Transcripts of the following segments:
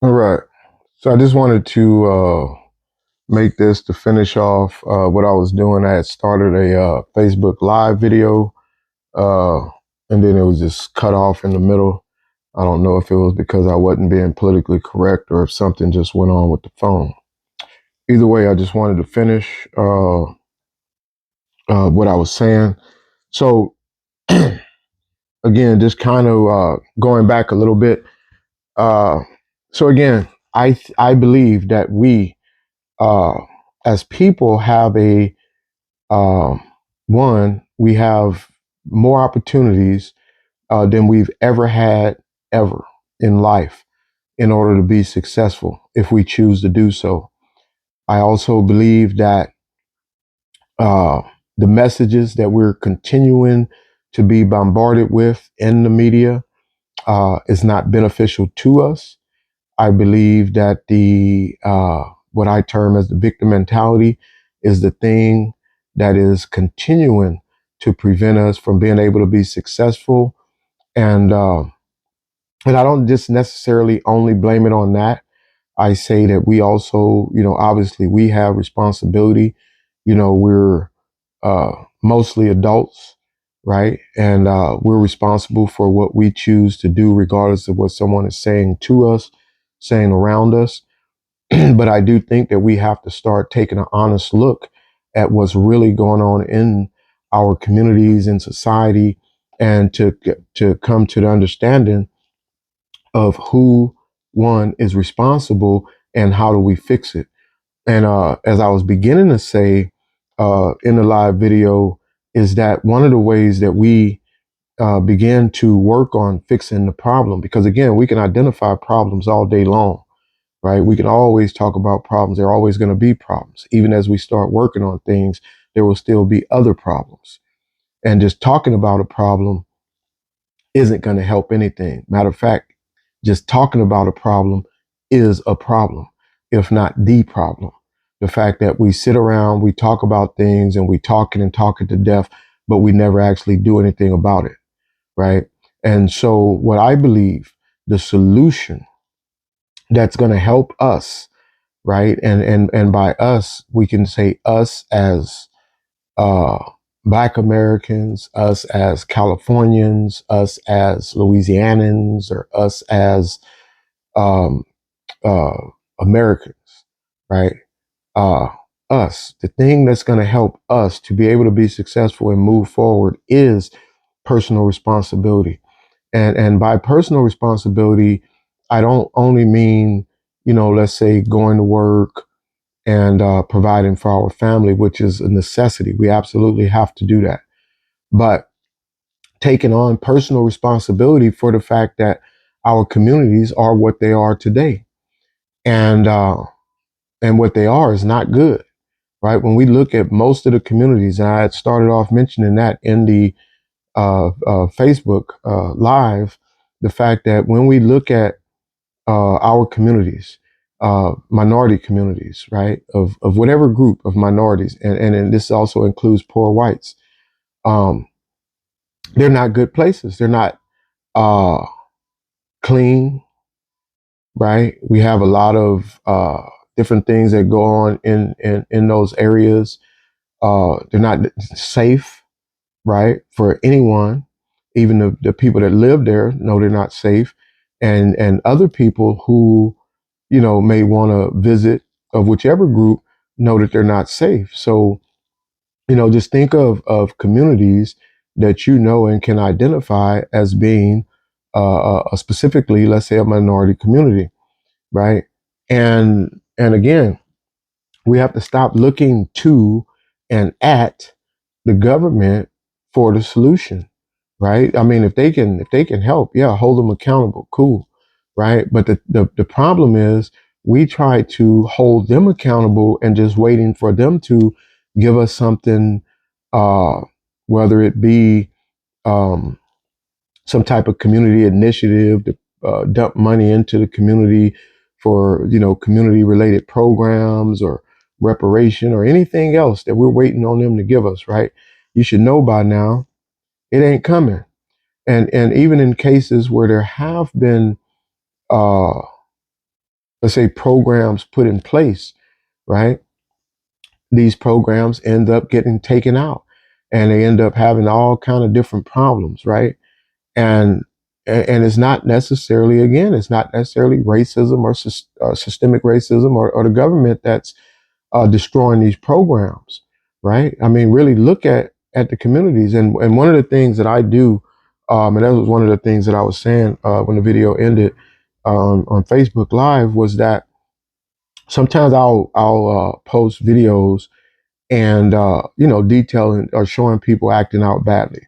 All right. So I just wanted to make this to finish off what I was doing. I had started a Facebook Live video, uh, and then it was just cut off in the middle. I don't know if it was because I wasn't being politically correct or if something just went on with the phone. Either way, I just wanted to finish what I was saying. So again, just kind of going back a little bit. Uh, so again, I believe that we uh, as people have a um, one, we have more opportunities than we've ever had ever in life in order to be successful if we choose to do so. I also believe that uh, the messages that we're continuing to be bombarded with in the media is not beneficial to us. I believe that the what I term as the victim mentality is the thing that is continuing to prevent us from being able to be successful. And and I don't just necessarily only blame it on that. I say that we also, obviously we have responsibility. We're uh, mostly adults, right? And we're responsible for what we choose to do, regardless of what someone is saying to us, saying around us. But I do think that we have to start taking an honest look at what's really going on in our communities and society, and to come to the understanding of who one is responsible and how do we fix it. And as I was beginning to say in the live video, is that one of the ways that we begin to work on fixing the problem, because again, we can identify problems all day long, right? We can always talk about problems. There are always going to be problems. Even as we start working on things, there will still be other problems. And just talking about a problem isn't going to help anything. Matter of fact, just talking about a problem is a problem, if not the problem. The fact that we sit around, we talk about things and we talking and talking to death, but we never actually do anything about it, right? And so, what I believe the solution that's going to help us, right? And by us, we can say us as uh, Black Americans, us as Californians, us as Louisianans, or us as um, uh, Americans, right? Uh, us. The thing that's going to help us to be able to be successful and move forward is personal responsibility. And by personal responsibility, I don't only mean, let's say going to work and providing for our family, which is a necessity. We absolutely have to do that. But taking on personal responsibility for the fact that our communities are what they are today, and what they are is not good, right? When we look at most of the communities, and I had started off mentioning that in the Facebook live, the fact that when we look at our communities, minority communities, right, of whatever group of minorities, and this also includes poor whites, um, they're not good places. They're not uh, clean, right? We have a lot of different things that go on in those areas. They're not safe, right, for anyone. Even the people that live there know they're not safe, and other people who may want to visit of whichever group know that they're not safe. So just think of communities that and can identify as being specifically, let's say, a minority community, right? And again, we have to stop looking to and at the government for the solution, right? I mean, if they can help, yeah, hold them accountable, cool, right? But the problem is we try to hold them accountable and just waiting for them to give us something, uh, whether it be um, some type of community initiative to dump money into the community for community related programs or reparation or anything else that we're waiting on them to give us, right? You should know by now it ain't coming. And even in cases where there have been uh, let's say, programs put in place, right? These programs end up getting taken out, and they end up having all kind of different problems, right? And and it's not necessarily, again, it's not necessarily racism or systemic racism, or the government that's destroying these programs, right? I mean, really look at the communities. And one of the things that I do, and that was one of the things that I was saying when the video ended on Facebook Live, was that sometimes I'll post videos and detailing or showing people acting out badly,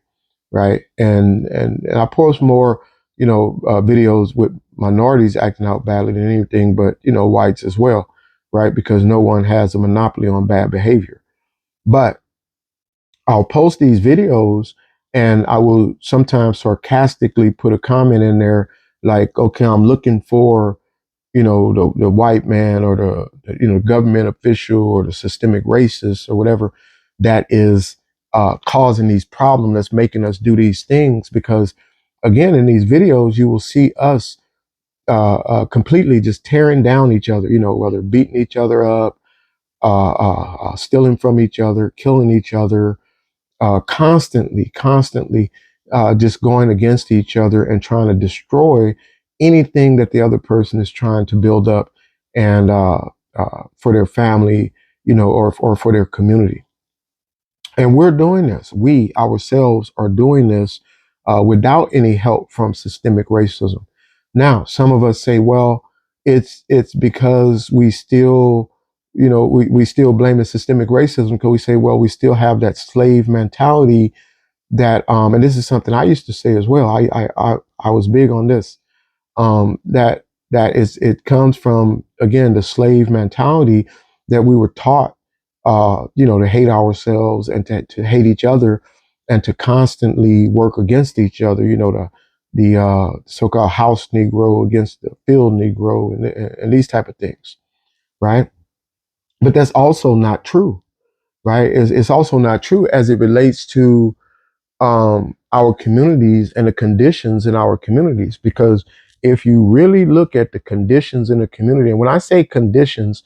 right? And I post more, videos with minorities acting out badly than anything, but whites as well, right? Because no one has a monopoly on bad behavior. But I'll post these videos, and I will sometimes sarcastically put a comment in there like, okay, I'm looking for the white man, or the government official, or the systemic racist, or whatever that is causing these problems, that's making us do these things. Because again, in these videos, you will see us completely just tearing down each other, whether beating each other up, stealing from each other, killing each other, constantly just going against each other and trying to destroy anything that the other person is trying to build up, and for their family, or for their community. And we're doing this. We ourselves are doing this without any help from systemic racism. Now, some of us say, well, it's because we still, we still blame the systemic racism, because we say, well, we still have that slave mentality that, and this is something I used to say as well. I was big on this, that is, it comes from, again, the slave mentality that we were taught, to hate ourselves, and to hate each other, and to constantly work against each other. The so-called house Negro against the field Negro, and these type of things, right? But that's also not true, right? It's also not true as it relates to our communities and the conditions in our communities. Because if you really look at the conditions in the community, and when I say conditions,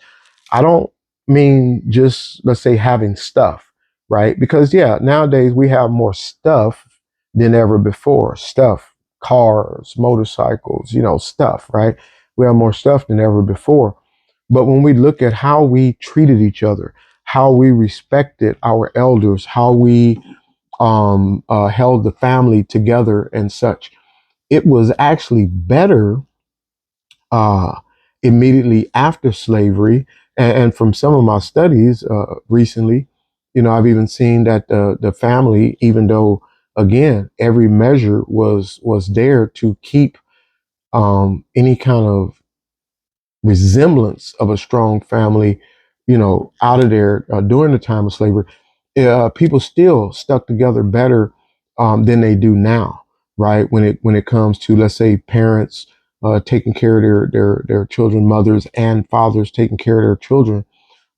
I don't mean just, let's say, having stuff, right? Because yeah, nowadays we have more stuff than ever before. Stuff, cars, motorcycles, stuff, right? We have more stuff than ever before. But when we look at how we treated each other, how we respected our elders, how we held the family together and such, it was actually better uh, immediately after slavery. And from some of my studies recently, I've even seen that the family, even though, again, every measure was there to keep any kind of resemblance of a strong family, out of there during the time of slavery, people still stuck together better than they do now, right? When it comes to, let's say, parents taking care of their children, mothers and fathers taking care of their children,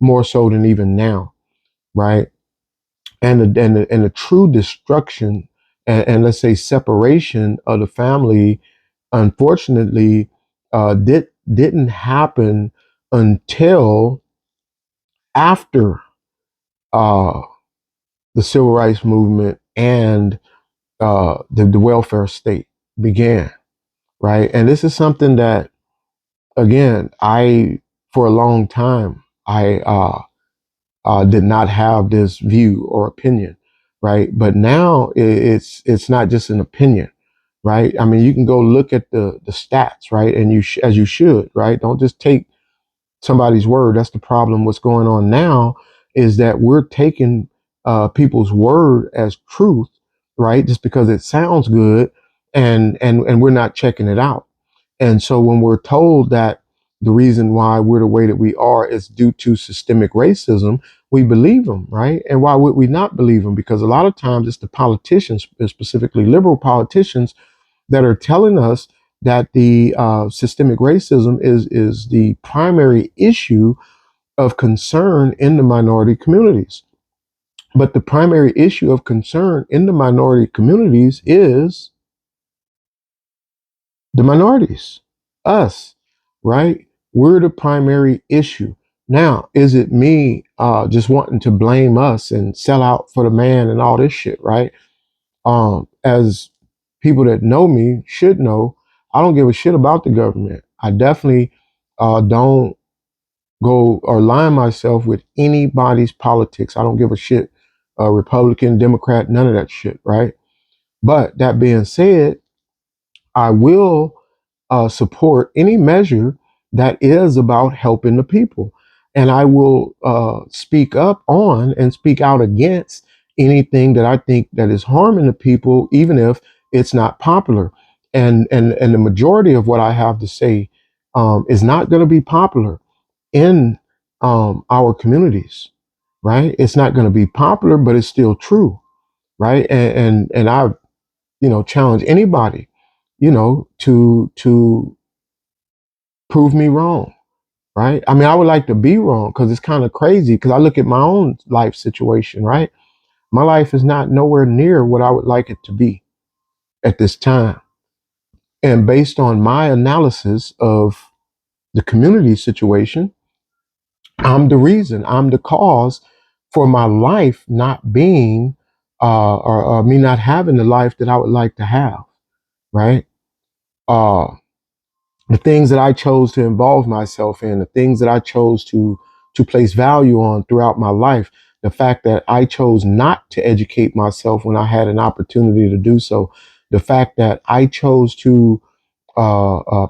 more so than even now, right? And the true destruction, and let's say separation of the family, unfortunately, didn't happen until after uh, the civil rights movement and the welfare state began, right? And this is something that, again, for a long time, I did not have this view or opinion, right? But now it's not just an opinion, right? I mean, you can go look at the stats, right? And as you should, right? Don't just take somebody's word. That's the problem. What's going on now is that we're taking people's word as truth, right? Just because it sounds good, and we're not checking it out. And so when we're told that the reason why we're the way that we are is due to systemic racism, we believe them, right? And why would we not believe them? Because a lot of times it's the politicians, specifically liberal politicians, that are telling us that the systemic racism is the primary issue of concern in the minority communities. But the primary issue of concern in the minority communities is the minorities, us, right? We're the primary issue. Now, is it me just wanting to blame us and sell out for the man and all this shit, right? As people that know me should know, I don't give a shit about the government. I definitely don't go or align myself with anybody's politics. I don't give a shit. Republican, Democrat, none of that shit, right? But that being said, I will support any measure that is about helping the people. And I will speak up on and speak out against anything that I think that is harming the people, even if it's not popular. And the majority of what I have to say is not going to be popular in our communities, right? It's not going to be popular, but it's still true, right? And I, challenge anybody, to prove me wrong, right? I mean, I would like to be wrong because it's kind of crazy because I look at my own life situation, right? My life is not nowhere near what I would like it to be at this time. And based on my analysis of the community situation, I'm the reason, I'm the cause for my life not being, or me not having the life that I would like to have, right? Uh, the things that I chose to involve myself in, the things that I chose to place value on throughout my life, the fact that I chose not to educate myself when I had an opportunity to do so, the fact that I chose to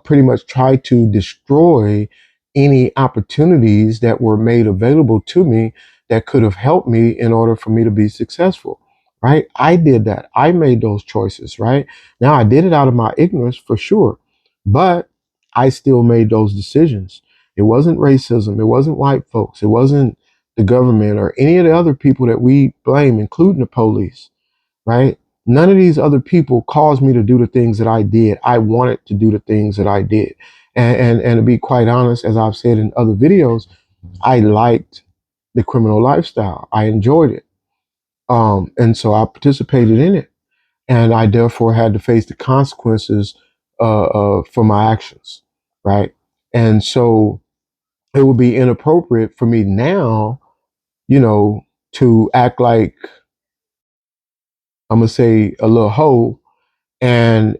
pretty much try to destroy any opportunities that were made available to me that could have helped me in order for me to be successful. Right? I did that. I made those choices. Right? Now I did it out of my ignorance for sure, but I still made those decisions. It wasn't racism. It wasn't white folks. It wasn't the government or any of the other people that we blame, including the police, right? None of these other people caused me to do the things that I did. I wanted to do the things that I did. And to be quite honest, as I've said in other videos, I liked the criminal lifestyle. I enjoyed it. And so I participated in it. And I therefore had to face the consequences for my actions, right? And so it would be inappropriate for me now, to act like I'm gonna say a little hoe and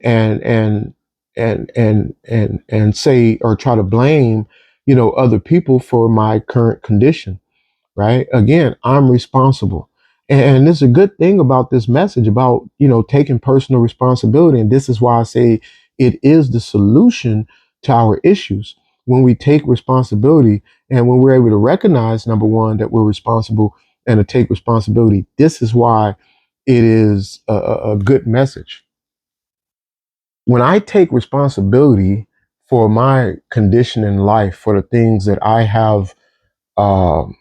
say or try to blame other people for my current condition, right? Again, I'm responsible. And this is a good thing about this message about, taking personal responsibility. And this is why I say it is the solution to our issues. When we take responsibility and when we're able to recognize, number one, that we're responsible and to take responsibility, this is why it is a good message. When I take responsibility for my condition in life, for the things that I have um,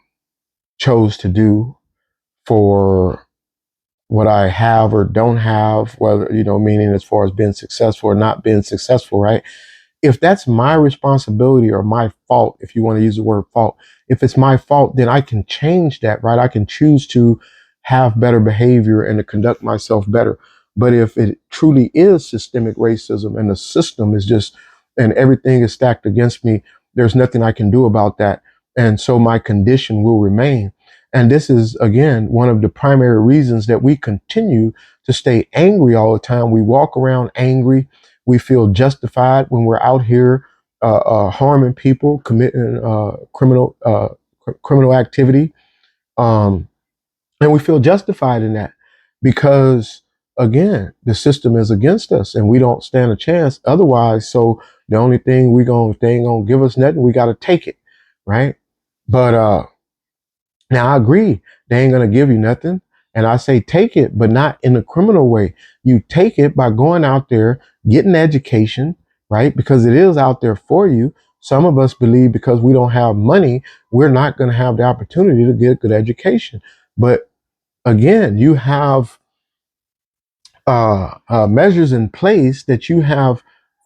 chose to do, for what I have or don't have, whether, meaning as far as being successful or not being successful, right? If that's my responsibility or my fault, if you want to use the word fault, if it's my fault, then I can change that, right? I can choose to have better behavior and to conduct myself better. But if it truly is systemic racism and the system is just, and everything is stacked against me, there's nothing I can do about that. And so my condition will remain. And this is, again, one of the primary reasons that we continue to stay angry all the time. We walk around angry. We feel justified when we're out here harming people, committing criminal activity, um, and we feel justified in that because, again, the system is against us, and we don't stand a chance otherwise. So the only thing if they ain't gonna give us nothing, we got to take it, right? But now I agree, they ain't gonna give you nothing. And I say take it, but not in a criminal way. You take it by going out there, getting education, right? Because it is out there for you. Some of us believe because we don't have money, we're not gonna have the opportunity to get good education. But again, you have measures in place that you have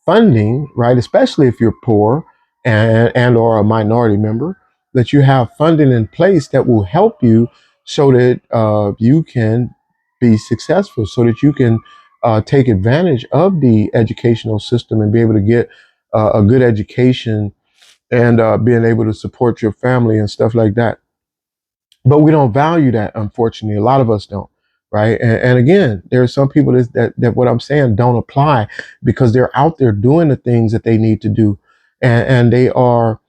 funding, right? Especially if you're poor and or a minority member, that you have funding in place that will help you so that you can be successful, so that you can take advantage of the educational system and be able to get a good education and being able to support your family and stuff like that. But we don't value that, unfortunately. A lot of us don't, right? And again, there are some people that what I'm saying don't apply because they're out there doing the things that they need to do, and they are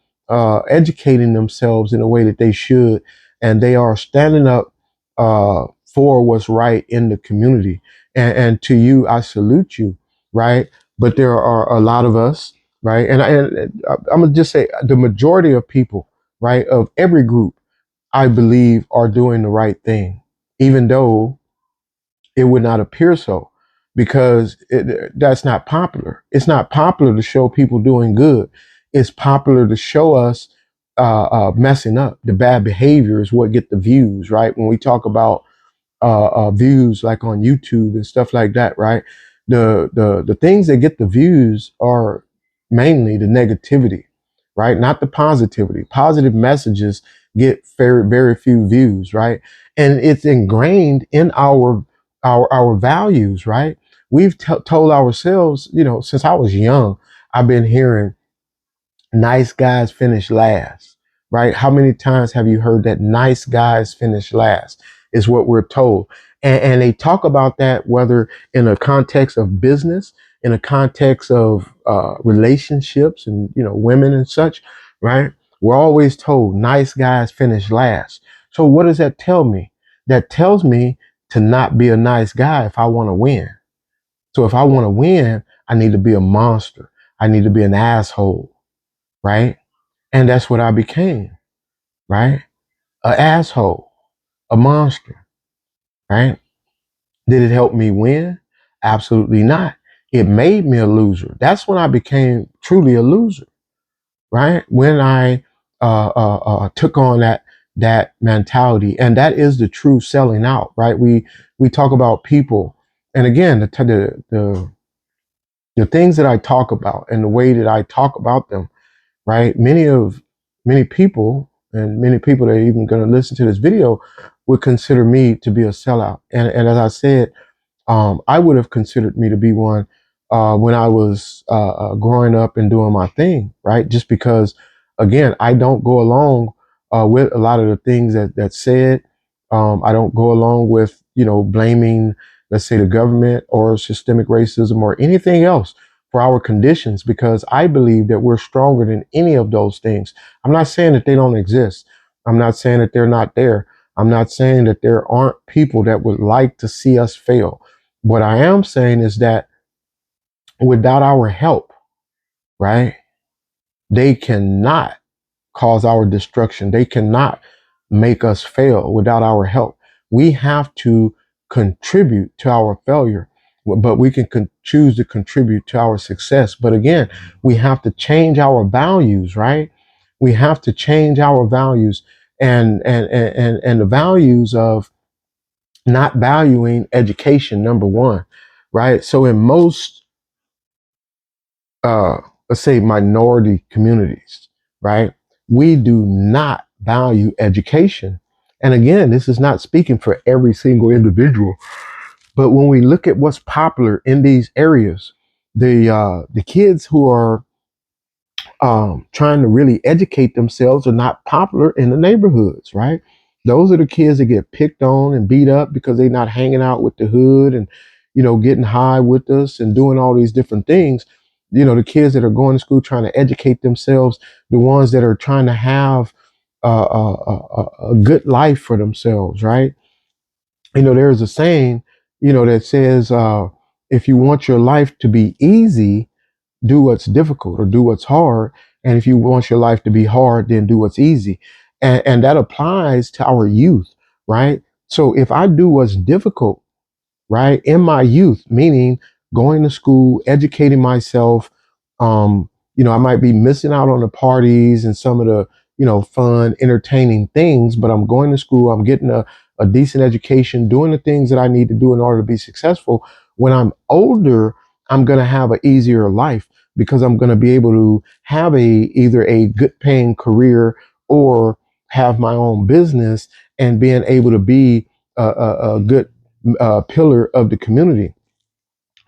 educating themselves in a way that they should, and they are standing up for what's right in the community. And to you, I salute you, right? But there are a lot of us, right? And I'm gonna just say the majority of people, right, of every group I believe are doing the right thing, even though it would not appear so, because that's not popular. It's not popular to show people doing good. It's popular to show us messing up. The bad behavior is what get the views, right? When we talk about views like on YouTube and stuff like that, right? The things that get the views are mainly the negativity, right? Not the positivity. Positive messages get very few views, right? And it's ingrained in our values, right? We've told ourselves, since I was young, I've been hearing nice guys finish last, right? How many times have you heard that nice guys finish last is what we're told. And they talk about that whether in a context of business, in a context of relationships and, women and such, right? We're always told nice guys finish last. So what does that tell me? That tells me to not be a nice guy if I want to win. So if I want to win, I need to be a monster. I need to be an asshole, right? And that's what I became, right? An asshole, a monster, right? Did it help me win? Absolutely not. It made me a loser. That's when I became truly a loser, right? When I took on that mentality, and that is the true selling out, right? We talk about people, and again, the things that I talk about and the way that I talk about them, right? Many people and many people that are even going to listen to this video would consider me to be a sellout. And as I said, I would have considered me to be one when I was growing up and doing my thing, right? Just because, again, I don't go along with a lot of the things that's said. I don't go along with, blaming, let's say, the government or systemic racism or anything else for our conditions because I believe that we're stronger than any of those things. I'm not saying that they don't exist. I'm not saying that they're not there. I'm not saying that there aren't people that would like to see us fail. What I am saying is that without our help, right, they cannot cause our destruction. They cannot make us fail without our help. We have to contribute to our failure, but we can choose to contribute to our success. But again, we have to change our values, right? We have to change our values and the values of not valuing education, number one, right? So in most uh, let's say minority communities, right? We do not value education. And again, this is not speaking for every single individual, but when we look at what's popular in these areas, the kids who are trying to really educate themselves are not popular in the neighborhoods, right? Those are the kids that get picked on and beat up because they're not hanging out with the hood and, getting high with us and doing all these different things. The kids that are going to school trying to educate themselves, the ones that are trying to have a good life for themselves, right? There's a saying, that says, if you want your life to be easy, do what's difficult or do what's hard. And if you want your life to be hard, then do what's easy. And that applies to our youth, right? So if I do what's difficult, right, in my youth, meaning going to school, educating myself, I might be missing out on the parties and some of the, fun, entertaining things, but I'm going to school, I'm getting a decent education, doing the things that I need to do in order to be successful. When I'm older, I'm going to have an easier life because I'm going to be able to have either a good paying career or have my own business and being able to be a good pillar of the community.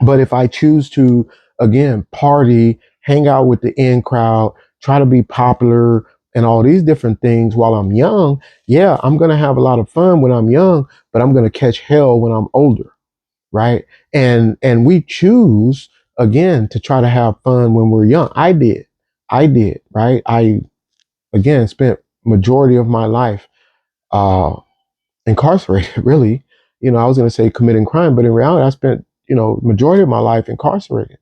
But if I choose to, again, party, hang out with the in crowd, try to be popular and all these different things while I'm young, yeah, I'm going to have a lot of fun when I'm young, but I'm going to catch hell when I'm older, right? And we choose again to try to have fun when we're young. I did, right? I again spent majority of my life uh incarcerated, really. I was going to say committing crime, but in reality I spent, majority of my life incarcerated.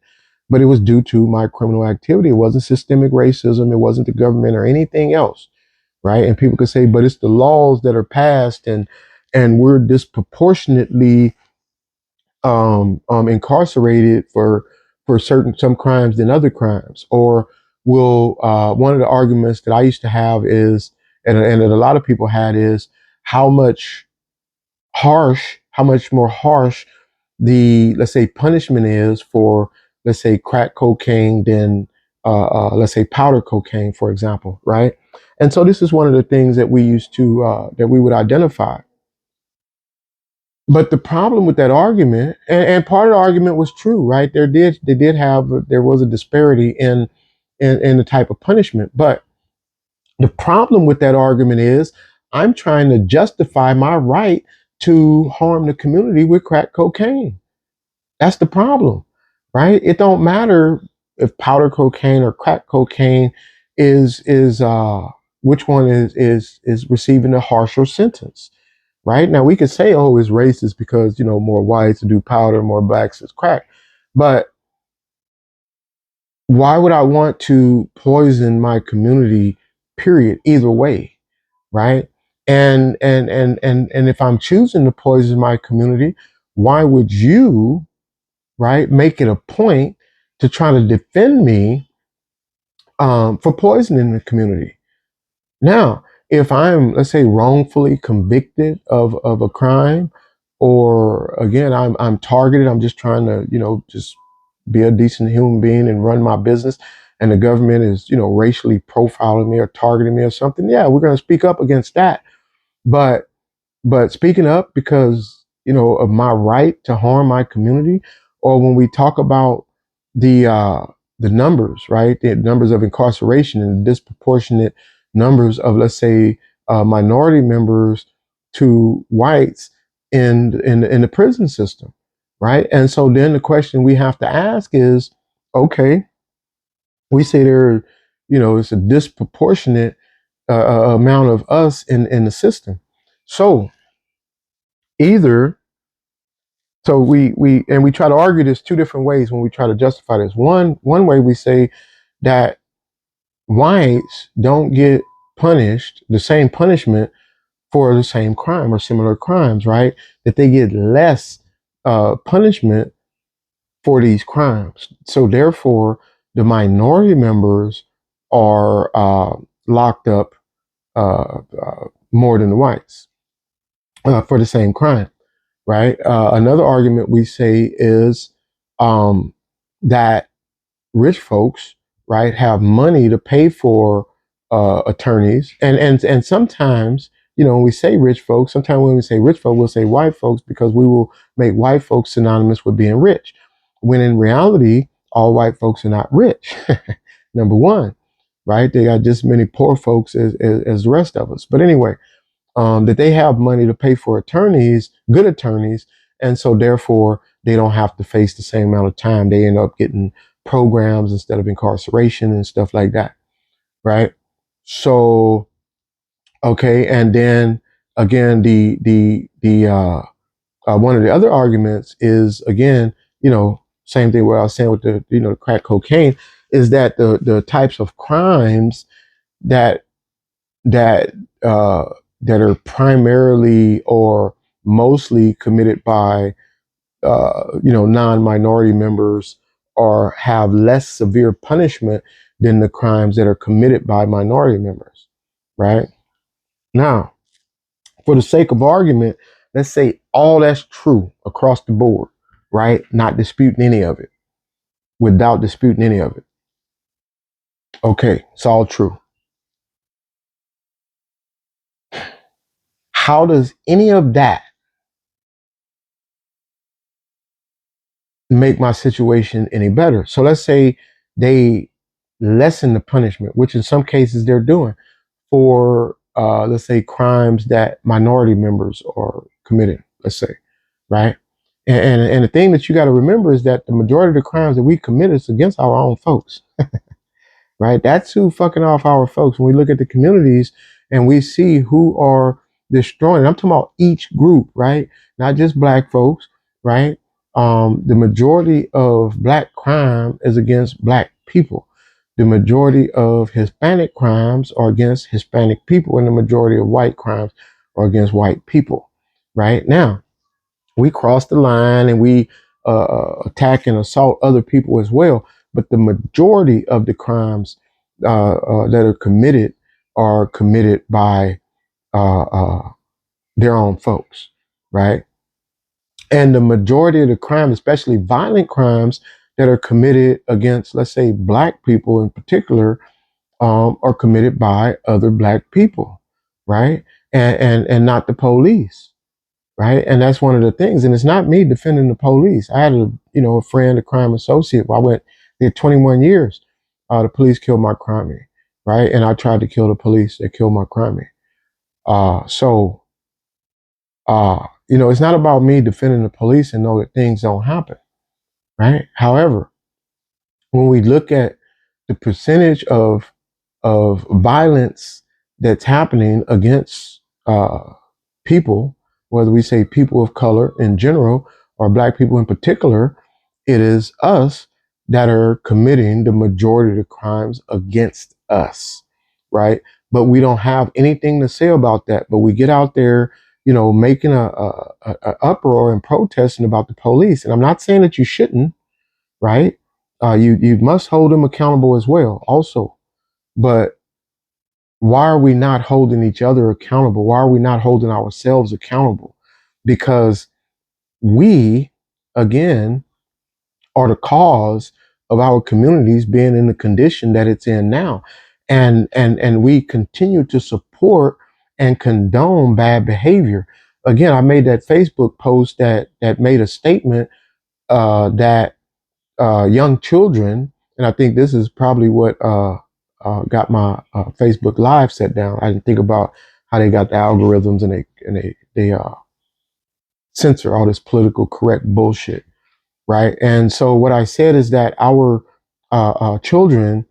But it was due to my criminal activity. It wasn't systemic racism, it wasn't the government or anything else, right? And people could say, but it's the laws that are passed, and we're disproportionately incarcerated for some crimes than other crimes. Or will one of the arguments that I used to have is, and that a lot of people had, is how how much more harsh the, let's say, punishment is for, let's say, crack cocaine than let's say powder cocaine, for example, right? And so this is one of the things that we used to that we would identify. But the problem with that argument, and part of the argument was true, right? There was a disparity in the type of punishment. But the problem with that argument is I'm trying to justify my right to harm the community with crack cocaine. That's the problem, right? It don't matter if powder cocaine or crack cocaine is which one is receiving a harsher sentence, right? Now we could say, oh, it's racist because more whites do powder, more blacks is crack, but why would I want to poison my community? Period. Either way, right? And if I'm choosing to poison my community, why would you, right, make it a point to try to defend me for poisoning the community? Now, if I'm, let's say, wrongfully convicted of a crime, or again, I'm targeted, I'm just trying to, just be a decent human being and run my business, and the government is, racially profiling me or targeting me or something, yeah, we're going to speak up against that. But speaking up because of my right to harm my community, or when we talk about the uh, the numbers, right, the numbers of incarceration and disproportionate numbers of, let's say, minority members to whites in the prison system, right? And so then the question we have to ask is, okay, we say there, it's a disproportionate amount of us in the system. So either we try to argue this two different ways when we try to justify this. One way we say that whites don't get punished the same punishment for the same crime or similar crimes, right? That they get less punishment for these crimes. So therefore, the minority members are locked up more than the whites for the same crime, right? Another argument we say is um, that rich folks, right, have money to pay for attorneys, and sometimes, when we say rich folks, sometimes when we say rich folks, we'll say white folks because we will make white folks synonymous with being rich, when in reality, all white folks are not rich. Number one, right? They got just as many poor folks as the rest of us. But anyway, that they have money to pay for attorneys, good attorneys, and so therefore they don't have to face the same amount of time. They end up getting programs instead of incarceration and stuff like that, right? So okay, and then again, the one of the other arguments is, again, same thing where I was saying with the crack cocaine, is that the types of crimes that that uh, that are primarily or mostly committed by non-minority members, or have less severe punishment than the crimes that are committed by minority members, right? Now, for the sake of argument, let's say all that's true across the board, right? Not disputing any of it, without disputing any of it. Okay, it's all true. How does any of that make my situation any better? So let's say they lessen the punishment, which in some cases they're doing for, let's say, crimes that minority members are committing, let's say, right? And the thing that you got to remember is that the majority of the crimes that we commit is against our own folks, right? That's who fucking off our folks. When we look at the communities and we see who are destroying, I'm talking about each group, right? Not just black folks, right? The majority of black crime is against black people. The majority of Hispanic crimes are against Hispanic people, and the majority of white crimes are against white people, right? Now, we cross the line and we attack and assault other people as well. But the majority of the crimes that are committed by their own folks, right? And the majority of the crime, especially violent crimes that are committed against, let's say, black people in particular, are committed by other black people, right? And not the police, right? And that's one of the things. And it's not me defending the police. I had a friend, a crime associate. I went did 21 years. The police killed my crime, right? And I tried to kill the police that killed my crime. It's not about me defending the police and know that things don't happen, right? However, when we look at the percentage of violence that's happening against people, whether we say people of color in general or black people in particular, it is us that are committing the majority of the crimes against us, right? But we don't have anything to say about that. But we get out there, making a uproar and protesting about the police. And I'm not saying that you shouldn't, right? You must hold them accountable as well, also. But why are we not holding each other accountable? Why are we not holding ourselves accountable? Because we, again, are the cause of our communities being in the condition that it's in now. And we continue to support and condone bad behavior. Again, I made that Facebook post that made a statement that young children, and I think this is probably what got my Facebook Live set down. I didn't think about how they got the algorithms and they censor all this political correct bullshit, right? And so what I said is that our children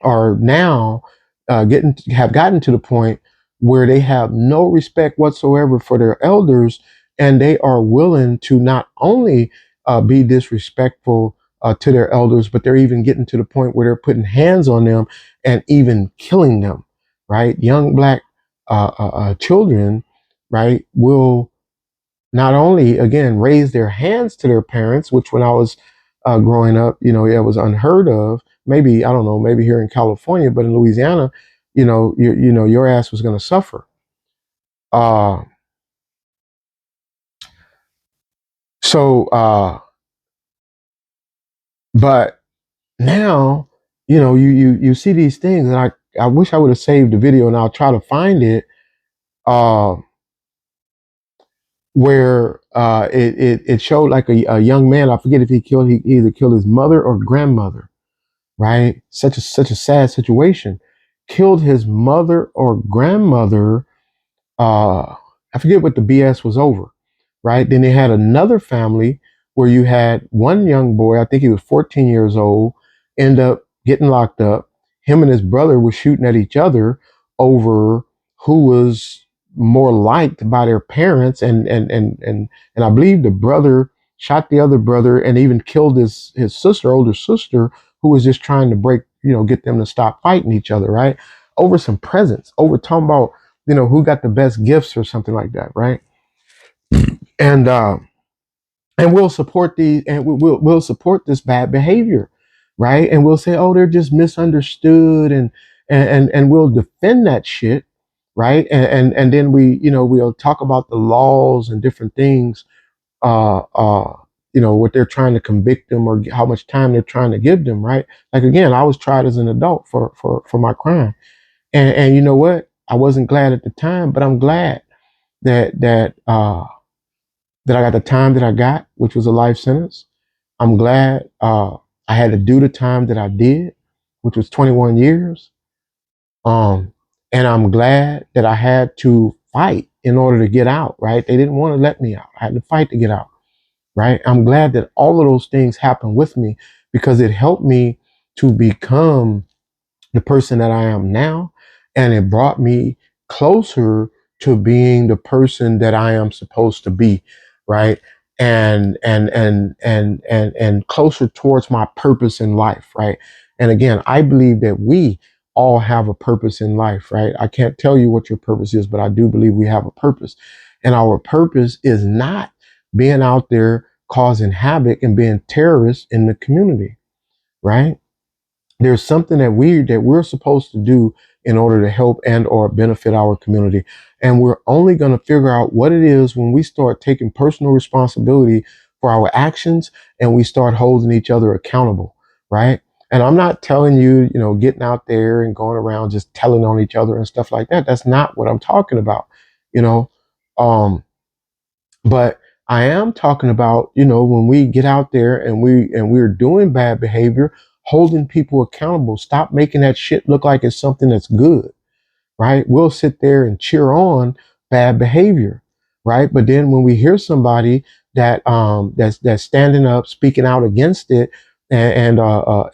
are now have gotten to the point where they have no respect whatsoever for their elders, and they are willing to not only be disrespectful to their elders, but they're even getting to the point where they're putting hands on them and even killing them. Right, young black children, right, will not only again raise their hands to their parents, which when I was growing up, it was unheard of. Maybe I don't know, maybe here in California, but in Louisiana, your ass was going to suffer. Uh, so, but now, you see these things, and I wish I would have saved the video, and I'll try to find it. Uh, where it showed like a young man. I forget if he either killed his mother or grandmother, right? Such a sad situation. Killed his mother or grandmother. I forget what the BS was over, right? Then they had another family where you had one young boy, I think he was 14 years old, end up getting locked up. Him and his brother were shooting at each other over who was more liked by their parents, and I believe the brother shot the other brother and even killed his sister, older sister, who was just trying to get them to stop fighting each other, right? Over some presents, over talking about who got the best gifts or something like that, right? And we'll support we'll support this bad behavior, right? And we'll say, oh, they're just misunderstood, and we'll defend that shit, right? And then we'll talk about the laws and different things, what they're trying to convict them or how much time they're trying to give them, right? Like again, I was tried as an adult for my crime, and you know what? I wasn't glad at the time, but I'm glad that I got the time that I got, which was a life sentence. I'm glad I had to do the time that I did, which was 21 years. Um, and I'm glad that I had to fight in order to get out, right? They didn't want to let me out. I had to fight to get out, right? I'm glad that all of those things happened with me because it helped me to become the person that I am now. And it brought me closer to being the person that I am supposed to be, right? And closer towards my purpose in life, right? And again, I believe that we all have a purpose in life, right? I can't tell you what your purpose is, but I do believe we have a purpose. And our purpose is not being out there causing havoc and being terrorists in the community, right? There's something that we're supposed to do in order to help and or benefit our community, and we're only going to figure out what it is when we start taking personal responsibility for our actions and we start holding each other accountable, right? And I'm not telling you, getting out there and going around just telling on each other and stuff like that. That's not what I'm talking about, you know um but I am talking about, when we get out there and we're doing bad behavior, holding people accountable. Stop making that shit look like it's something that's good, right? We'll sit there and cheer on bad behavior, right? But then when we hear somebody that's standing up, speaking out against it, and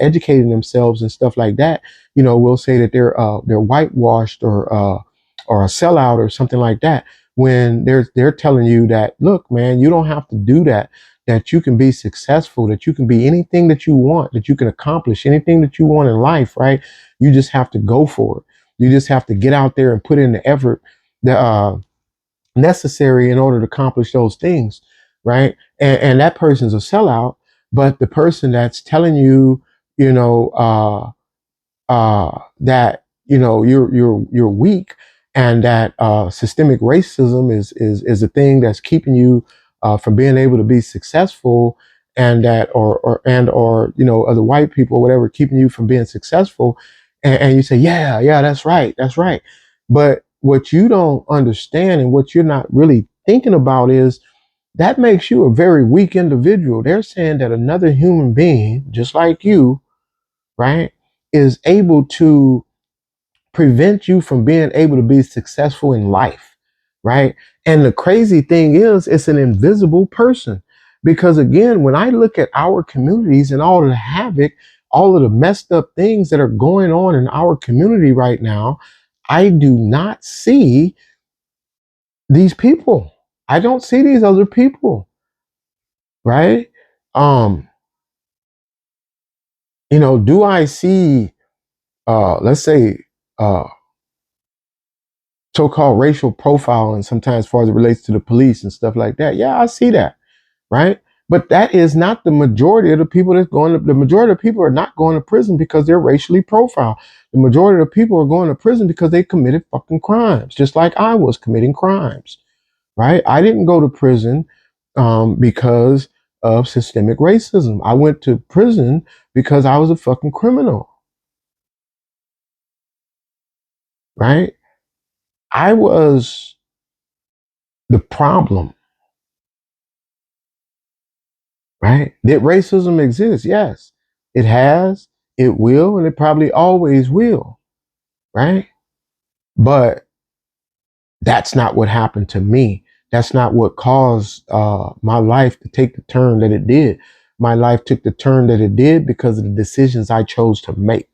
educating themselves and stuff like that, we'll say that they're whitewashed or a sellout or something like that. When they're telling you that, look, man, you don't have to do that. That you can be successful, that you can be anything that you want, that you can accomplish anything that you want in life, right? You just have to go for it. You just have to get out there and put in the effort that necessary in order to accomplish those things, right? And that person's a sellout, but the person that's telling you, you know, that you're weak, and that systemic racism is a thing that's keeping you from being able to be successful, and that or other white people or whatever keeping you from being successful, and you say, yeah, that's right, but what you don't understand and what you're not really thinking about is that makes you a very weak individual. They're saying that another human being just like you, right, is able to prevent you from being able to be successful in life, right? And the crazy thing is, it's an invisible person. Because again, when I look at our communities and all of the havoc, all of the messed up things that are going on in our community right now, I do not see these people. I don't see these other people, right? Um, do I see let's say uh so-called racial profiling sometimes as far as it relates to the police and stuff like that? Yeah, I see that, right? But that is not the majority of the people that's going to, the majority of the people are not going to prison because they're racially profiled. The majority of the people are going to prison because they committed fucking crimes, just like I was committing crimes, right? I didn't go to prison because of systemic racism. I went to prison because I was a fucking criminal, right? I was the problem, right? Did racism exist? Yes, it has, it will, and it probably always will, right? But that's not what happened to me. That's not what caused my life to take the turn that it did. My life took the turn that it did because of the decisions I chose to make.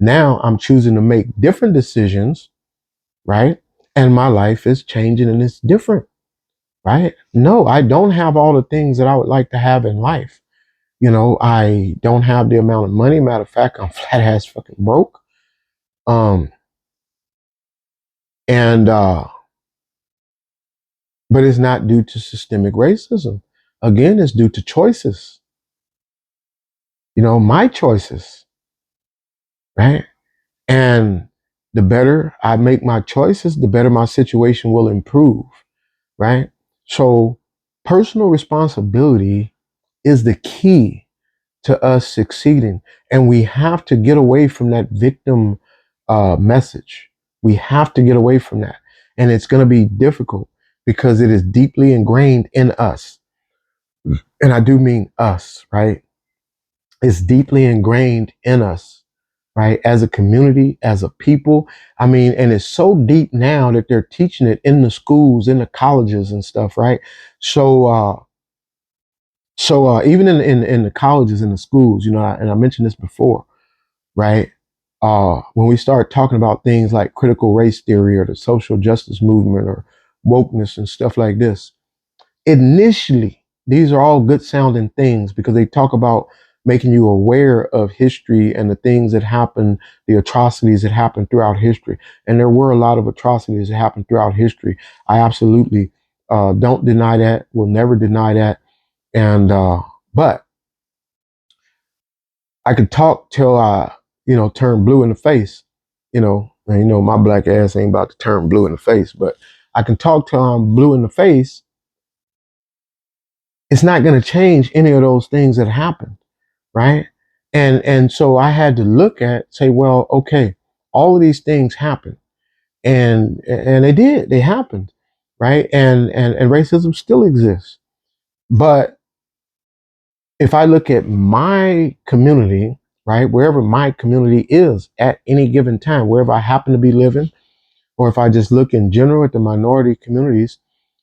Now I'm choosing to make different decisions, right? And my life is changing and it's different, right? No, I don't have all the things that I would like to have in life. I don't have the amount of money. Matter of fact, I'm flat ass fucking broke. Um, and But it's not due to systemic racism. Again, it's due to choices. My choices, right? And the better I make my choices, the better my situation will improve, right? So personal responsibility is the key to us succeeding. And we have to get away from that victim message. We have to get away from that. And it's going to be difficult because it is deeply ingrained in us. And I do mean us, right? It's deeply ingrained in us. right? As a community, as a people. I mean, and it's so deep now that they're teaching it in the schools, in the colleges and stuff, right? So, even in the colleges and the schools, and I mentioned this before, right? When we start talking about things like critical race theory or the social justice movement or wokeness and stuff like this, initially, these are all good sounding things because they talk about making you aware of history and the things that happen, the atrocities that happened throughout history. And there were a lot of atrocities that happened throughout history. I absolutely don't deny that, will never deny that. And, but I could talk till I, turn blue in the face, and my black ass ain't about to turn blue in the face, but I can talk till I'm blue in the face. It's not going to change any of those things that happened, right? And so I had to say, well, okay, all of these things happened, and they happened, right? And racism still exists, but if I look at my community, right, wherever my community is at any given time, wherever I happen to be living, or if I just look in general at the minority communities,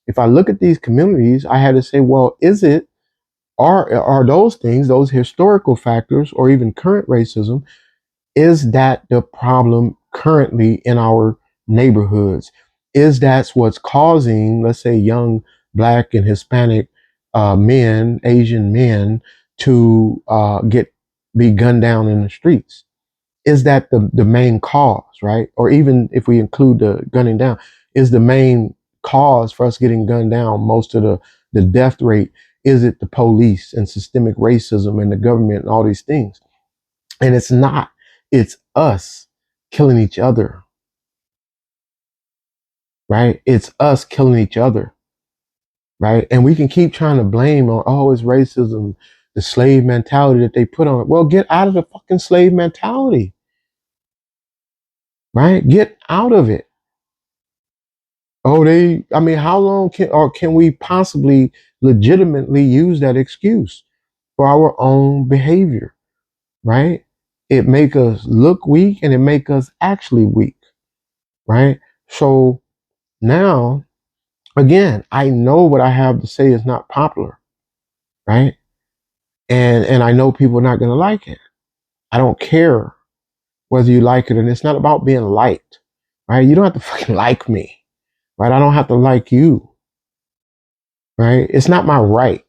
if I look at these communities, I had to say, well, are those things, those historical factors, or even current racism, is that the problem currently in our neighborhoods? Is that what's causing, let's say, young black and Hispanic men, Asian men, to be gunned down in the streets? Is that the main cause, right? Or even if we include the gunning down, is the main cause for us getting gunned down most of the death rate? Is it the police and systemic racism and the government and all these things? And it's not. It's us killing each other, right? It's us killing each other, right? And we can keep trying to blame on, oh, it's racism, the slave mentality that they put on it. Well, get out of the fucking slave mentality, right? Get out of it. Oh, I mean, how long can we possibly legitimately use that excuse for our own behavior, right? It make us look weak and it make us actually weak, right? So now, again, I know what I have to say is not popular, right? And I know people are not going to like it. I don't care whether you like it, and it's not about being liked, right? You don't have to fucking like me, right? I don't have to like you, right? It's not my right.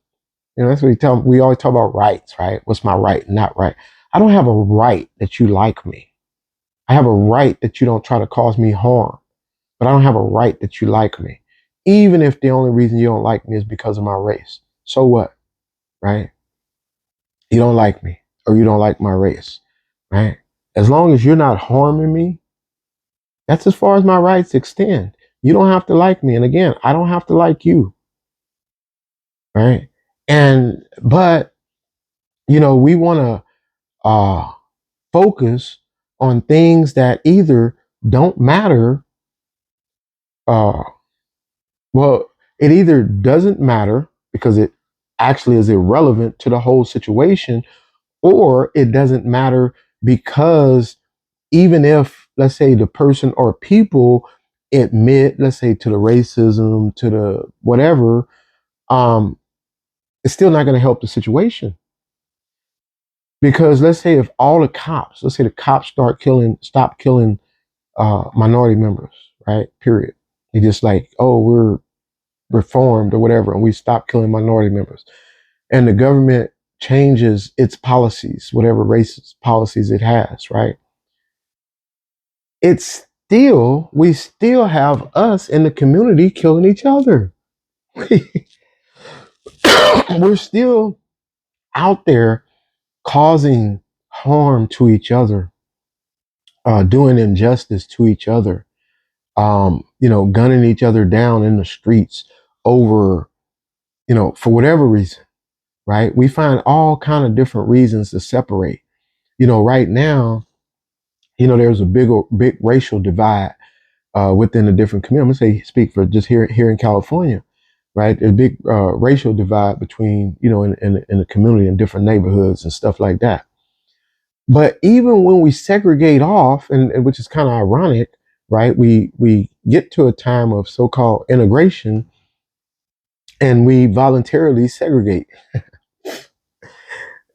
That's what we always talk about rights, right? What's my right, not right? I don't have a right that you like me. I have a right that you don't try to cause me harm, but I don't have a right that you like me, even if the only reason you don't like me is because of my race. So what, right? You don't like me or you don't like my race, right? As long as you're not harming me, that's as far as my rights extend. You don't have to like me. And again, I don't have to like you, right? But, we want to focus on things that either don't matter, uh, well, it either doesn't matter because it actually is irrelevant to the whole situation, or it doesn't matter because even if, let's say, the person or people admit, let's say, to the racism, to the whatever, um, it's still not going to help the situation. Because let's say if all the cops, let's say the cops stop killing minority members, right? Period. They just like, oh, we're reformed or whatever, and we stop killing minority members. And the government changes its policies, whatever racist policies it has, right? We still have us in the community killing each other. We're still out there causing harm to each other, doing injustice to each other, gunning each other down in the streets over, for whatever reason, right? We find all kind of different reasons to separate. Right now, there's a big racial divide within the different communities. I'm gonna say speak for just here in California, right? A big racial divide between in the community and different neighborhoods and stuff like that. But even when we segregate off, and which is kind of ironic, right? We get to a time of so-called integration, and we voluntarily segregate.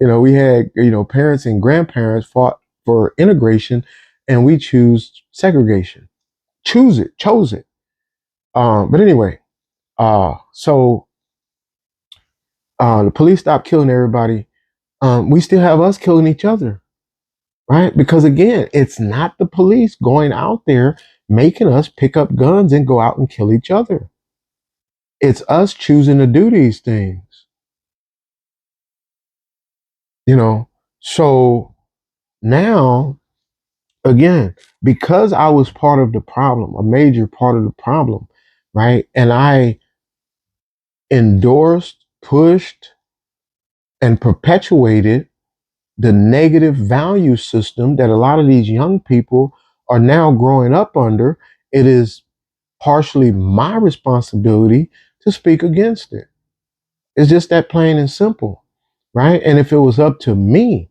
We had parents and grandparents fought for integration, and we choose segregation. Chose it. But anyway, so the police stopped killing everybody. We still have us killing each other, right? Because again, it's not the police going out there making us pick up guns and go out and kill each other. It's us choosing to do these things, you know. So now, again, because I was part of the problem, a major part of the problem, right? And I endorsed, pushed, and perpetuated the negative value system that a lot of these young people are now growing up under. It is partially my responsibility to speak against it. It's just that plain and simple, right? And if it was up to me,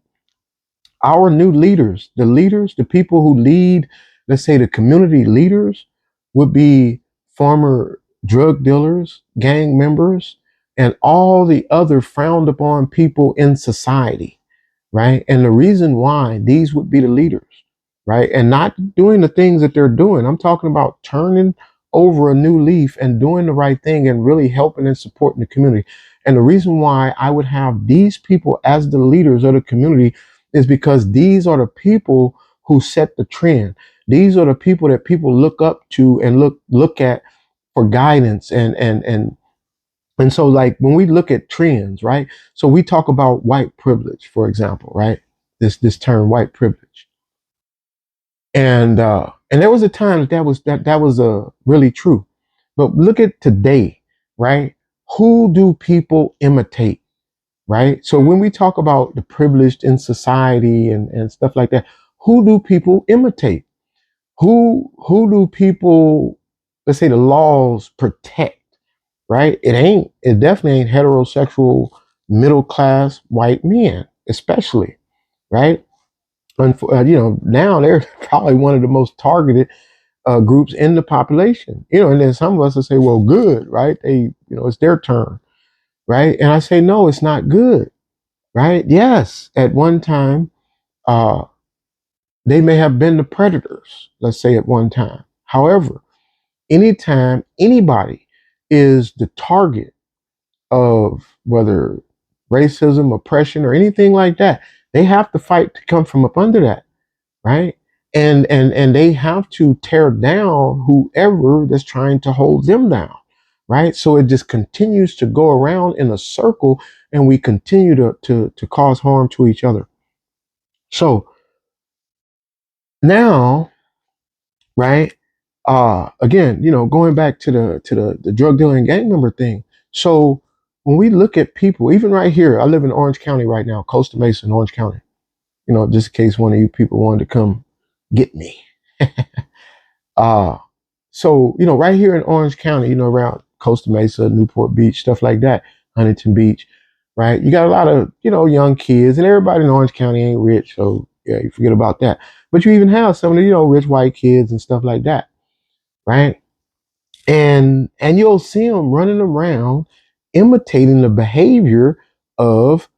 our new leaders, the people who lead, let's say the community leaders, would be former drug dealers, gang members, and all the other frowned upon people in society, right? And the reason why these would be the leaders, right? And not doing the things that they're doing. I'm talking about turning over a new leaf and doing the right thing and really helping and supporting the community. And the reason why I would have these people as the leaders of the community is because these are the people who set the trend. These are the people that people look up to and look at for guidance and so, like, when we look at trends, right? So we talk about white privilege, for example, right? This term white privilege, and there was a time that was really true, but look at today, right? Who do people imitate, right? So when we talk about the privileged in society and stuff like that, who do people imitate? Who do people, let's say, the laws protect? Right? It definitely ain't heterosexual middle class white men, especially, right? Now they're probably one of the most targeted groups in the population, and then some of us will say, well, good, right? It's their turn, right? And I say, no, it's not good, right? Yes, at one time, uh, they may have been the predators, let's say at one time. However, anytime anybody is the target of whether racism, oppression, or anything like that, they have to fight to come from up under that, right? And they have to tear down whoever that's trying to hold them down, right? So it just continues to go around in a circle, and we continue to cause harm to each other. So now, right? Again, going back to the drug dealing gang member thing. So when we look at people, even right here, I live in Orange County right now, Costa Mesa in Orange County. Just in case one of you people wanted to come get me. uh, so right here in Orange County, around Costa Mesa, Newport Beach, stuff like that, Huntington Beach, right? You got a lot of young kids, and everybody in Orange County ain't rich, so yeah, you forget about that. But you even have some of the rich white kids and stuff like that, right? And you'll see them running around imitating the behavior of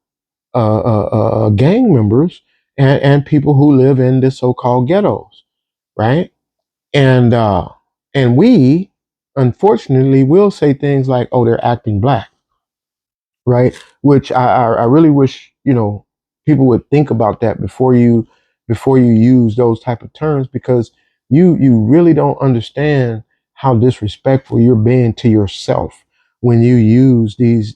gang members and people who live in the so-called ghettos, right? And we, unfortunately, will say things like, "Oh, they're acting black," right? Which I really wish people would think about that before you use those type of terms, because you really don't understand how disrespectful you're being to yourself when you use these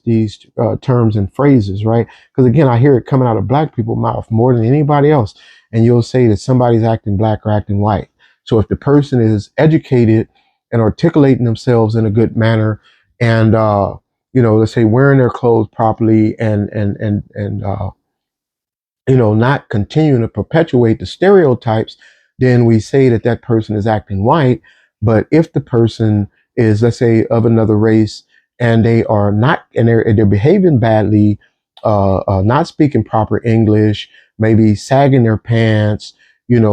terms and phrases, right? Because again, I hear it coming out of black people's mouth more than anybody else, and you'll say that somebody's acting black or acting white. So if the person is educated and articulating themselves in a good manner, and let's say wearing their clothes properly, and not continuing to perpetuate the stereotypes, then we say that that person is acting white. But if the person is, let's say, of another race, and they are not, and they're behaving badly, not speaking proper English, maybe sagging their pants, using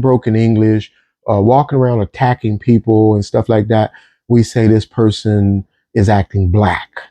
broken English, walking around attacking people and stuff like that, we say this person is acting black,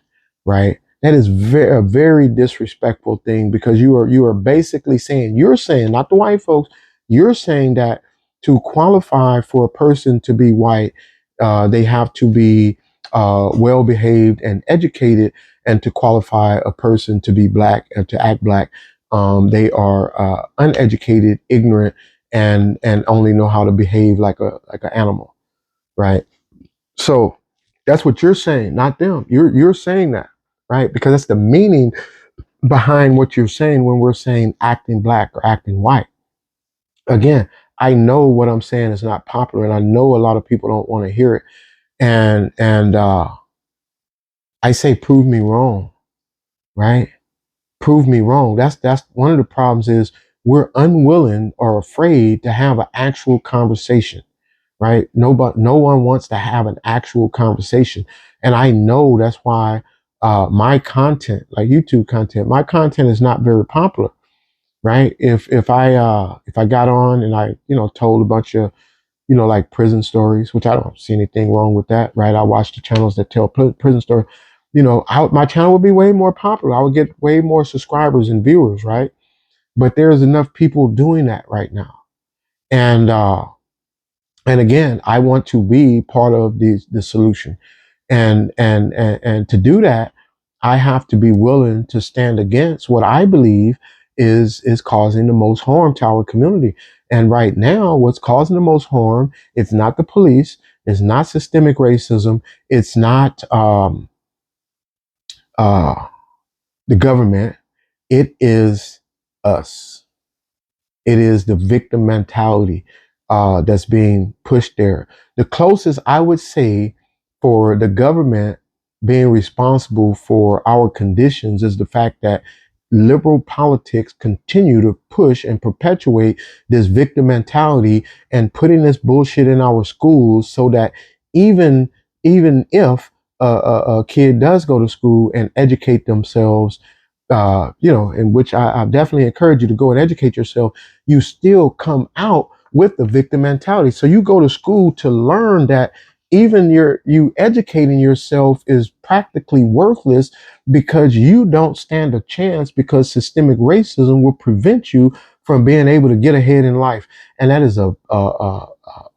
right? That is a very disrespectful thing because you are basically saying, you're saying, not the white folks, you're saying that to qualify for a person to be white, they have to be well behaved and educated, and to qualify a person to be black and to act black, they are uneducated, ignorant, and only know how to behave like an animal, right? So that's what you're saying, not them. You're saying that, right? Because that's the meaning behind what you're saying when we're saying acting black or acting white. Again, I know what I'm saying is not popular, and I know a lot of people don't want to hear it. And I say, prove me wrong, right? Prove me wrong. That's one of the problems is we're unwilling or afraid to have an actual conversation, right? No one wants to have an actual conversation, and I know that's why my content, like YouTube content, my content is not very popular, right? If I got on and I told a bunch of like prison stories, which I don't see anything wrong with that, right? I watch the channels that tell prison stories. My channel would be way more popular. I would get way more subscribers and viewers, right? But there's enough people doing that right now, and again, I want to be part of the solution, and to do that, I have to be willing to stand against what I believe is causing the most harm to our community. And right now, what's causing the most harm? It's not the police. It's not systemic racism. It's not uh, the government. It is us. It is the victim mentality that's being pushed there. The closest I would say for the government being responsible for our conditions is the fact that liberal politics continue to push and perpetuate this victim mentality and putting this bullshit in our schools so that even even if a kid does go to school and educate themselves, in which I definitely encourage you to go and educate yourself, you still come out with the victim mentality. So you go to school to learn that even you educating yourself is practically worthless because you don't stand a chance because systemic racism will prevent you from being able to get ahead in life. And that is a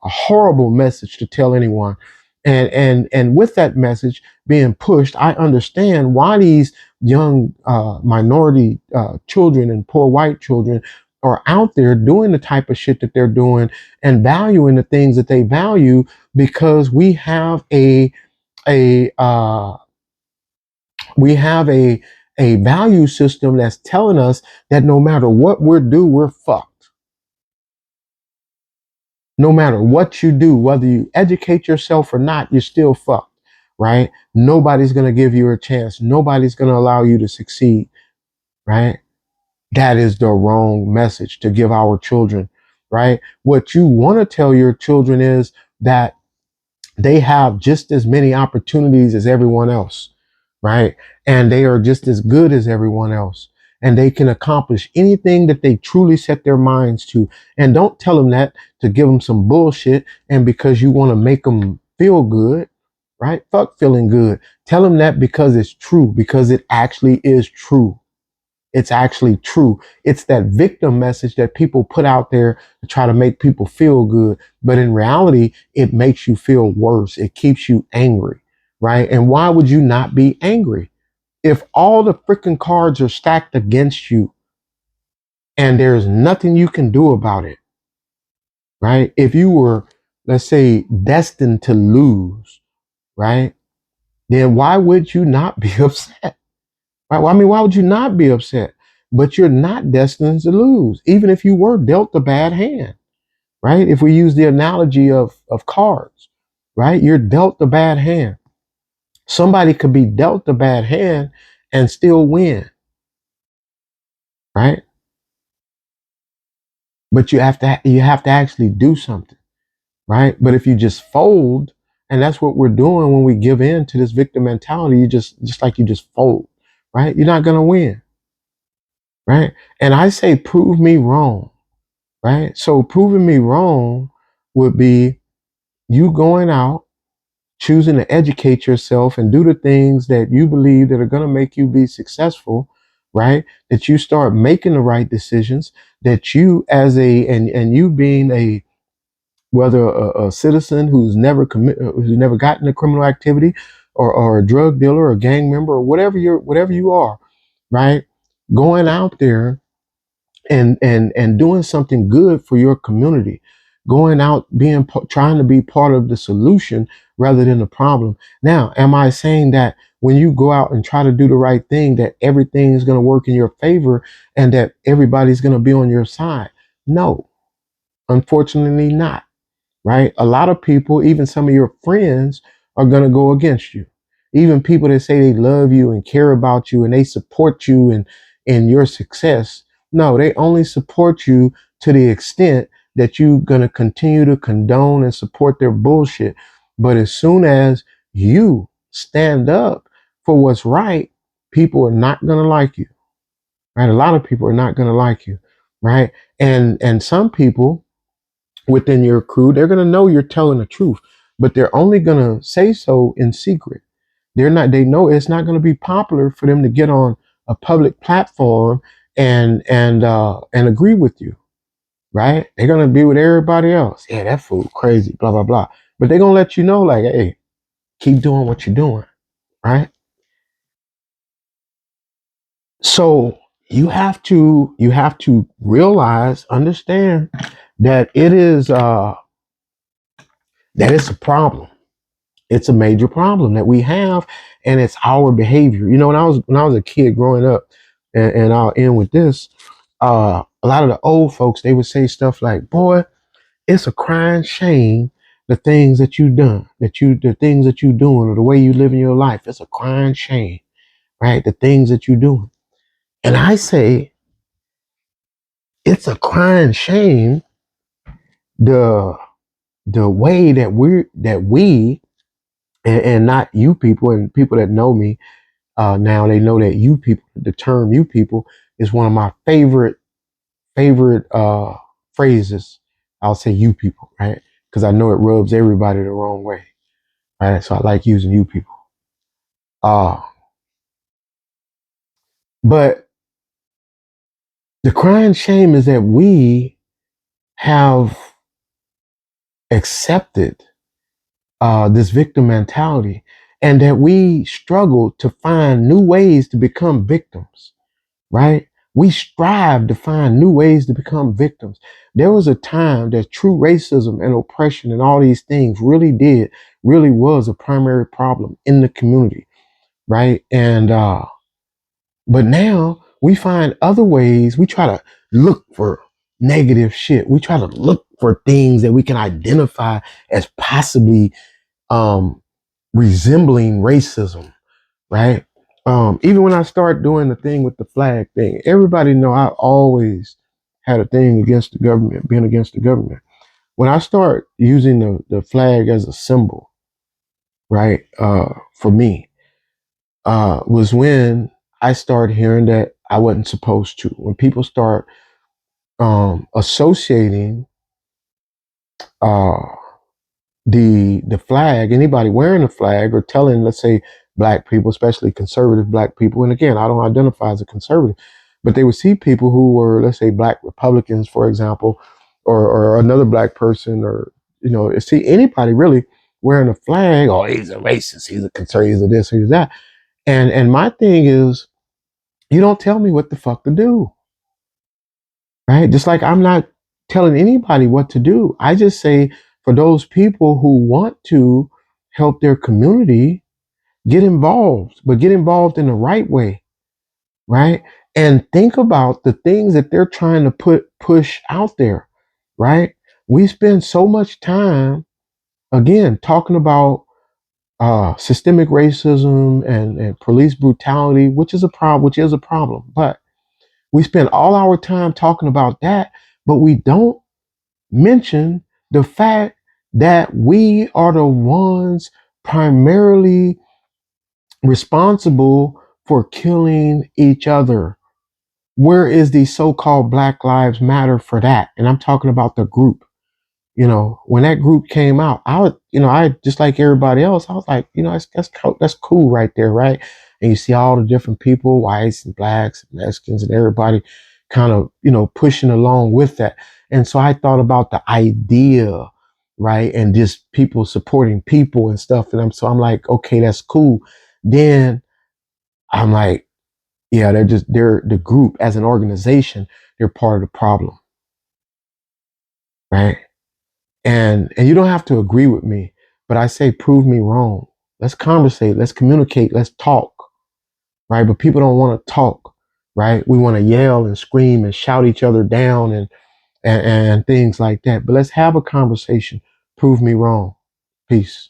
horrible message to tell anyone. And with that message being pushed, I understand why these young minority children and poor white children are out there doing the type of shit that they're doing and valuing the things that they value because a we have a value system that's telling us that no matter what we're fucked. No matter what you do, whether you educate yourself or not, you're still fucked, right? Nobody's going to give you a chance. Nobody's going to allow you to succeed, right? That is the wrong message to give our children, right? What you want to tell your children is that they have just as many opportunities as everyone else, right? And they are just as good as everyone else. And they can accomplish anything that they truly set their minds to. And don't tell them that to give them some bullshit and because you want to make them feel good, right? Fuck feeling good. Tell them that because it's true, because it actually is true. It's actually true. It's that victim message that people put out there to try to make people feel good. But in reality, it makes you feel worse. It keeps you angry, right? And why would you not be angry? If all the freaking cards are stacked against you and there's nothing you can do about it, right? If you were, let's say, destined to lose, right? Then why would you not be upset? Right? Well, I mean, why would you not be upset? But you're not destined to lose, even if you were dealt a bad hand, right? If we use the analogy of cards, right? You're dealt a bad hand. Somebody could be dealt a bad hand and still win, right? But you have to actually do something, right? But if you just fold, And that's what we're doing when we give in to this victim mentality. You just fold, right? You're not going to win, right? And I say, prove me wrong, right? So proving me wrong would be you going out, choosing to educate yourself and do the things that you believe that are going to make you be successful, right? That you start making the right decisions, that you as and you being a, whether a citizen who's never gotten a criminal activity, or a drug dealer or a gang member or whatever you are, right? Going out there and doing something good for your community, going out trying to be part of the solution rather than the problem. Now, am I saying that when you go out and try to do the right thing that everything is going to work in your favor and that everybody's going to be on your side? No, unfortunately not, right? A lot of people, even some of your friends, are going to go against you. Even people that say they love you and care about you and they support you and in your success. No, they only support you to the extent that you're going to continue to condone and support their bullshit. But as soon as you stand up for what's right, people are not going to like you, right? A lot of people are not going to like you, right? And some people within your crew, they're going to know you're telling the truth, but they're only going to say so in secret. They know it's not going to be popular for them to get on a public platform and agree with you, right? They're going to be with everybody else. Yeah, that fool crazy, blah, blah, blah. But they're going to let you know, like, hey, keep doing what you're doing, right? So you have to realize, understand that that it's a problem. It's a major problem that we have, and it's our behavior. You know, when I was a kid growing up, and I'll end with this. A lot of the old folks, they would say stuff like, "Boy, it's a crying shame the things that you done, the things that you doing, or the way you live in your life. It's a crying shame, right? The things that you doing." And I say, it's a crying shame the way that we and not you people and people that know me. Now they know that you people, the term you people is one of my favorite phrases. I'll say you people, right? Because I know it rubs everybody the wrong way, right? So I like using you people. Uh, but the crying shame is that we have accepted this victim mentality and that we struggle to find new ways to become victims, right? We strive to find new ways to become victims. There was a time that true racism and oppression and all these things really was a primary problem in the community, right? But now we find other ways. We try to look for negative shit. We try to look for things that we can identify as possibly um, resembling racism, right? Even when I start doing the thing with the flag thing, everybody know I always had a thing against the government, being against the government. When I start using the flag as a symbol, right, for me, was when I started hearing that I wasn't supposed to. When people start associating uh, the flag, anybody wearing a flag or telling, let's say, black people, especially conservative black people, and again, I don't identify as a conservative, but they would see people who were, let's say, black Republicans, for example, or another black person, or see anybody really wearing a flag. Oh, he's a racist, he's a conservative, he's a this, he's that. And my thing is, you don't tell me what the fuck to do, right? Just like I'm not telling anybody what to do. I just say, for those people who want to help their community, get involved, but get involved in the right way, right? And think about the things that they're trying to push out there, right? We spend so much time again talking about systemic racism and police brutality, which is a problem. But we spend all our time talking about that, but we don't mention the fact that we are the ones primarily responsible for killing each other. Where is the so-called Black Lives Matter for that? And I'm talking about the group. When that group came out, I was, I just like everybody else. I was like, that's cool right there, right? And you see all the different people, whites and blacks, and Mexicans, and everybody kind of, pushing along with that. And so I thought about the idea, right, and just people supporting people and stuff. And I'm like, okay, that's cool. Then I'm like, yeah, they're the group as an organization. They're part of the problem, right? And you don't have to agree with me, but I say prove me wrong. Let's conversate, let's communicate, let's talk, right? But people don't want to talk, right? We want to yell and scream and shout each other down and things like that. But let's have a conversation. Prove me wrong. Peace.